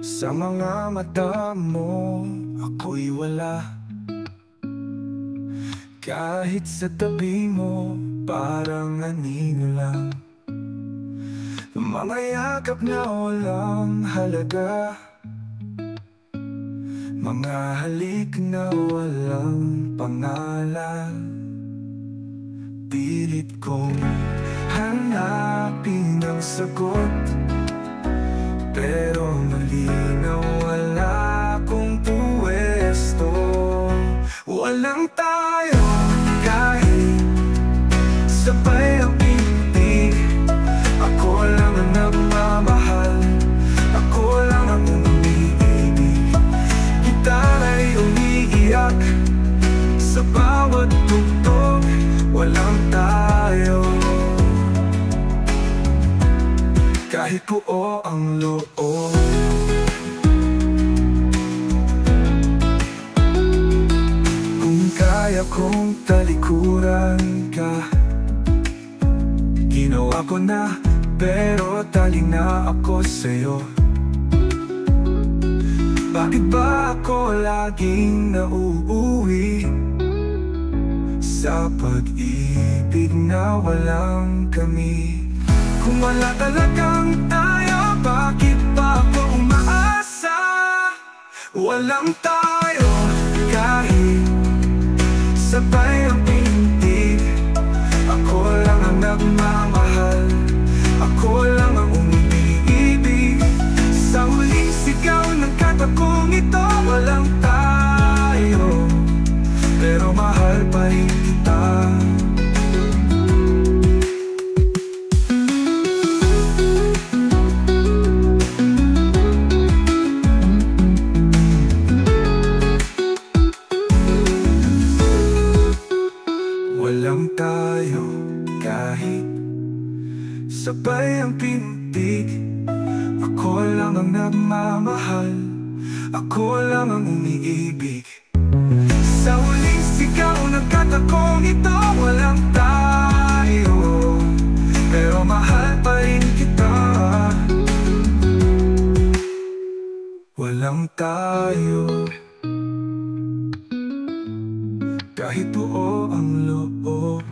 Sa mga mata mo, ako'y wala. Kahit sa tabi mo, parang anino lang. Mga yakap na walang halaga, mga halik na walang pangalan. Pilit kong hanapin ang sagot, pero malinaw wala akong puwesto. Walang tayo kahit sabay ang pintig. Ako lang ang nagmamahal, ako lang ang umiibig. Gitara'y umiiyak sa bawat tugtog. Walang tayo kahit buo ang loob. Kung kaya kong talikuran ka, ginawa ko na, pero tali na ako sa'yo. Bakit ba ako laging nauuwi sa pag-ibig na walang kami? Kung wala talagang tayo, bakit pa ako umaasa? Walang tayo kahit sabay ang pintig. Ako lang ang nagmamahal, ako lang ang umiibig. Sa huling sigaw ng katakong ito, walang tayo, pero mahal pa rin kita. Walang tayo kahit sabay ang pintig. Ako lang ang nagmamahal, ako lang ang umiibig. Sa huling sigaw ng katakong ito, walang tayo, pero mahal pa rin kita. Walang tayo kahit buo ang loob.